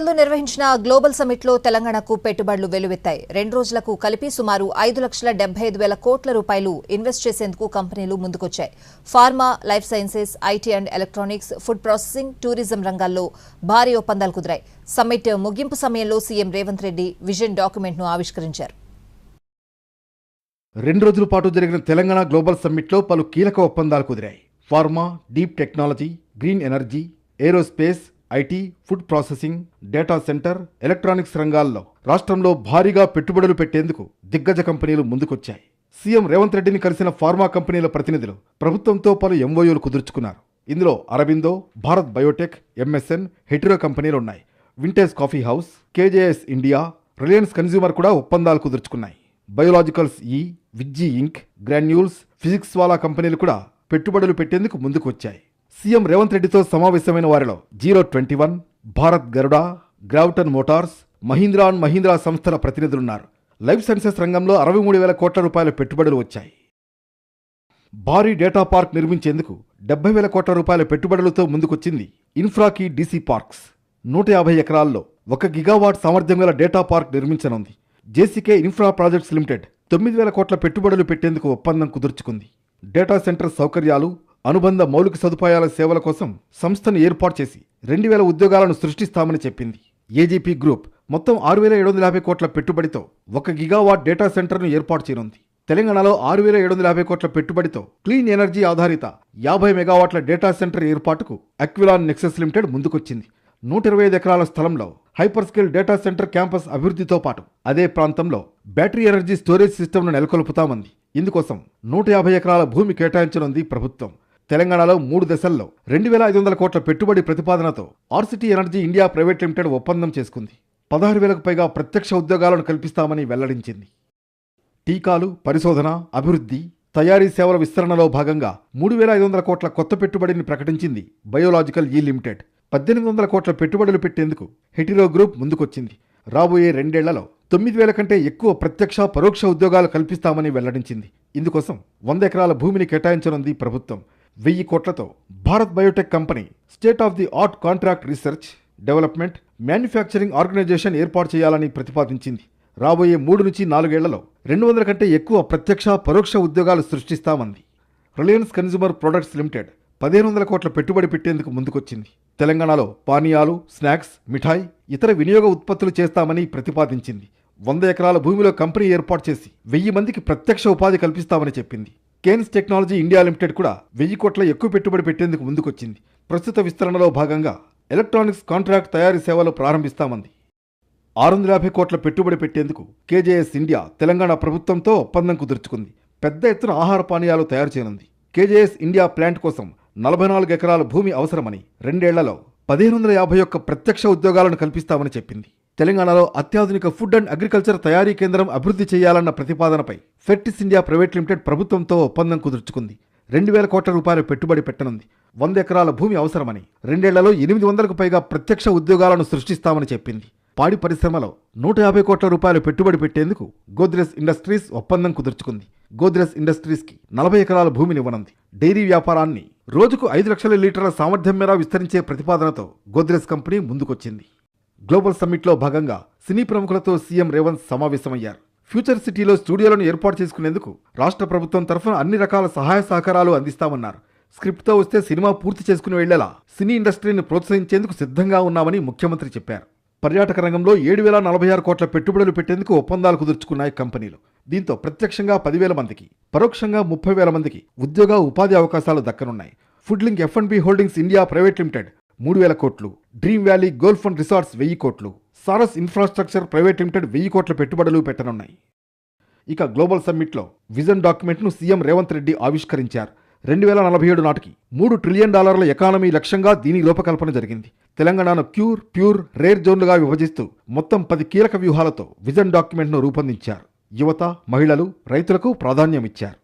లో నిర్వహించిన global summit లో తెలంగాణకు పెట్టుబడులు వెలువెత్తాయి. 2 రోజులకు కలిపి సుమారు 5,75,000 కోట్ల రూపాయలు ఇన్వెస్ట్ చేసేందుకు కంపెనీలు ముందుకొచ్చాయి. Pharma, life sciences, IT and electronics, food processing, tourism రంగాల్లో భారీ ఒప్పందాలు కుదిరాయి. సమ్మిట్ ముగింపు సమయంలో CM Revanth Reddy vision document ను ఆవిష్కరించారు. 2 రోజుల పాటు జరిగిన తెలంగాణ గ్లోబల్ సమ్మిట్ లో పలు కీలక ఒప్పందాలు కుదిరాయి. Pharma, deep technology, green energy, aerospace, IT, food processing, data centre, electronics రంగాల్లో రాష్ట్రంలో భారీగా పెట్టుబడులు పెట్టేందుకు దిగ్గజ కంపెనీలు ముందుకొచ్చాయి. సీఎం రేవంత్ రెడ్డిని కలిసిన ఫార్మా కంపెనీల ప్రతినిధులు ప్రభుత్వంతో పలు ఎంఓయూలు కుదుర్చుకున్నారు. ఇందులో అరబిందో, భారత్ బయోటెక్, ఎంఎస్ఎన్, హెటిరో కంపెనీలున్నాయి. Vintage coffee house, KJS India, Reliance consumer కూడా ఒప్పందాలు కుదుర్చుకున్నాయి. బయోలాజికల్స్ విజ్జీ ఇంక్, గ్రాన్యూల్స్, ఫిజిక్స్ వాలా కంపెనీలు కూడా పెట్టుబడులు పెట్టేందుకు ముందుకు వచ్చాయి. సీఎం రేవంత్ రెడ్డితో సమావేశమైన వారిలో 021, భారత్ గరుడ, గ్రావిటన్ మోటార్స్, మహీంద్రా అండ్ మహీంద్రా సంస్థల ప్రతినిధులున్నారు. లైఫ్ సైన్సెస్ రంగంలో 63,000 కోట్ల రూపాయల పెట్టుబడులు వచ్చాయి. భారీ డేటా పార్క్ నిర్మించేందుకు 70,000 కోట్ల రూపాయల పెట్టుబడులతో ముందుకొచ్చింది ఇన్ఫ్రాకీ డీసీ పార్క్స్. 150 ఎకరాల్లో 1 గిగావాట్ సామర్థ్యం గల డేటా పార్క్ నిర్మించనుంది. జేసీకే ఇన్ఫ్రా ప్రాజెక్ట్స్ లిమిటెడ్ 9,000 కోట్ల పెట్టుబడులు పెట్టేందుకు ఒప్పందం కుదుర్చుకుంది. డేటా సెంటర్ సౌకర్యాలు, అనుబంధ మౌలిక సదుపాయాల సేవల కోసం సంస్థను ఏర్పాటు చేసి 2,000 ఉద్యోగాలను సృష్టిస్తామని చెప్పింది. ఏజీపీ గ్రూప్ మొత్తం 6,750 కోట్ల పెట్టుబడితో 1 గిగావాట్ డేటా సెంటర్ను ఏర్పాటు చేయనుంది. తెలంగాణలో 6,750 కోట్ల పెట్టుబడితో క్లీన్ ఎనర్జీ ఆధారిత 50 మెగావాట్ల డేటా సెంటర్ ఏర్పాటుకు అక్విలాన్ నెక్సెస్ లిమిటెడ్ ముందుకొచ్చింది. 125 ఎకరాల స్థలంలో hyper scale data centre campus అభివృద్ధితో పాటు అదే ప్రాంతంలో బ్యాటరీ ఎనర్జీ స్టోరేజ్ సిస్టమ్ను నెలకొల్పుతామంది. ఇందుకోసం 150 ఎకరాల భూమి కేటాయించనుంది ప్రభుత్వం. తెలంగాణలో 3 దశల్లో 2,500 కోట్ల పెట్టుబడి ప్రతిపాదనతో RCT energy India private limited ఒప్పందం చేసుకుంది. 16,000కు పైగా ప్రత్యక్ష ఉద్యోగాలను కల్పిస్తామని వెల్లడించింది. టీకాలు, పరిశోధన, అభివృద్ధి, తయారీ సేవల విస్తరణలో భాగంగా 3,500 కోట్ల కొత్త పెట్టుబడిని ప్రకటించింది బయోలాజికల్ లిమిటెడ్. 1,800 కోట్ల పెట్టుబడులు పెట్టేందుకు హెటిరో గ్రూప్ ముందుకొచ్చింది. రాబోయే 2 ఏళ్లలో 9,000 కంటే ఎక్కువ ప్రత్యక్ష, పరోక్ష ఉద్యోగాలు కల్పిస్తామని వెల్లడించింది. ఇందుకోసం 100 ఎకరాల భూమిని కేటాయించనుంది ప్రభుత్వం. 1000 కోట్లతో Bharat biotech company state of the art contract research, development, manufacturing organisation ఏర్పాటు చేయాలని ప్రతిపాదించింది. రాబోయే 3 నుంచి 4 ఏళ్లలో 200 కంటే ఎక్కువ ప్రత్యక్ష, పరోక్ష ఉద్యోగాలు సృష్టిస్తామంది. రిలయన్స్ కన్స్యూమర్ ప్రొడక్ట్స్ లిమిటెడ్ 1,500 కోట్ల పెట్టుబడి పెట్టేందుకు ముందుకొచ్చింది. తెలంగాణలో పానీయాలు, స్నాక్స్, మిఠాయి, ఇతర వినియోగ ఉత్పత్తులు చేస్తామని ప్రతిపాదించింది. 100 ఎకరాల భూమిలో కంపెనీ ఏర్పాటు చేసి 1000 మందికి ప్రత్యక్ష ఉపాధి కల్పిస్తామని చెప్పింది. కేన్స్ టెక్నాలజీ ఇండియా లిమిటెడ్ కూడా 1000 కోట్ల ఎక్కువ పెట్టుబడి పెట్టేందుకు ముందుకొచ్చింది. ప్రస్తుత విస్తరణలో భాగంగా ఎలక్ట్రానిక్స్ కాంట్రాక్ట్ తయారీ సేవలు ప్రారంభిస్తామంది. 650 కోట్ల పెట్టుబడి పెట్టేందుకు కేజేఎస్ ఇండియా తెలంగాణ ప్రభుత్వంతో ఒప్పందం కుదుర్చుకుంది. పెద్ద ఎత్తున ఆహార పానీయాలు తయారు చేయనుంది. కేజేఎస్ ఇండియా ప్లాంట్ కోసం 44 ఎకరాల భూమి అవసరమని, 2 ఏళ్లలో 1,551 ప్రత్యక్ష ఉద్యోగాలను కల్పిస్తామని చెప్పింది. తెలంగాణలో అత్యాధునిక ఫుడ్ అండ్ అగ్రికల్చర్ తయారీ కేంద్రం అభివృద్ధి చేయాలన్న ప్రతిపాదనపై ఫెర్టిస్ ఇండియా ప్రైవేట్ లిమిటెడ్ ప్రభుత్వంతో ఒప్పందం కుదుర్చుకుంది. 2,000 కోట్ల రూపాయల పెట్టుబడి పెట్టనుంది. 100 ఎకరాల భూమి అవసరమని, 2 ఏళ్లలో 800కు పైగా ప్రత్యక్ష ఉద్యోగాలను సృష్టిస్తామని చెప్పింది. పాడి పరిశ్రమలో 150 కోట్ల రూపాయలు పెట్టుబడి పెట్టేందుకు గోద్రెజ్ ఇండస్ట్రీస్ ఒప్పందం కుదుర్చుకుంది. గోద్రెజ్ ఇండస్ట్రీస్కి 40 ఎకరాల భూమినివ్వనుంది. డైరీ వ్యాపారాన్ని రోజుకు 5 లక్షల లీటర్ల సామర్థ్యం మేర విస్తరించే ప్రతిపాదనతో గోద్రెజ్ కంపెనీ ముందుకొచ్చింది. గ్లోబల్ సమ్మిట్లో భాగంగా సినీ ప్రముఖులతో సీఎం రేవంత్ సమావేశమయ్యారు. ఫ్యూచర్ సిటీలో స్టూడియోలను ఏర్పాటు చేసుకునేందుకు రాష్ట్ర ప్రభుత్వం తరఫున అన్ని రకాల సహాయ సహకారాలు అందిస్తామన్నారు. స్క్రిప్ట్తో వస్తే సినిమా పూర్తి చేసుకుని వెళ్లేలా సినీ ఇండస్ట్రీని ప్రోత్సహించేందుకు సిద్ధంగా ఉన్నామని ముఖ్యమంత్రి చెప్పారు. పర్యాటక రంగంలో 7,046 కోట్ల పెట్టుబడులు పెట్టేందుకు ఒప్పందాలు కుదుర్చుకున్నాయి కంపెనీలు. దీంతో ప్రత్యక్షంగా 10,000 మందికి, పరోక్షంగా 30,000 మందికి ఉద్యోగ, ఉపాధి అవకాశాలు దక్కనున్నాయి. Food link F&B holdings India private limited 3,000 కోట్లు, dream valley golf and resorts 1,000 కోట్లు, సారస్ ఇన్ఫ్రాస్ట్రక్చర్ ప్రైవేట్ లిమిటెడ్ 1,000 కోట్ల పెట్టుబడులు పెట్టనున్నాయి. ఇక గ్లోబల్ సమ్మిట్లో విజన్ డాక్యుమెంట్ను సీఎం రేవంత్ రెడ్డి ఆవిష్కరించారు. 2047 నాటికి $3 ట్రిలియన్ ఎకానమీ లక్ష్యంగా దీని రూపకల్పన జరిగింది. తెలంగాణను ప్యూర్, రేర్ జోన్లుగా విభజిస్తూ మొత్తం 10 కీలక వ్యూహాలతో విజన్ డాక్యుమెంట్ను రూపొందించారు. యువత, మహిళలు, రైతులకు ప్రాధాన్యమిచ్చారు.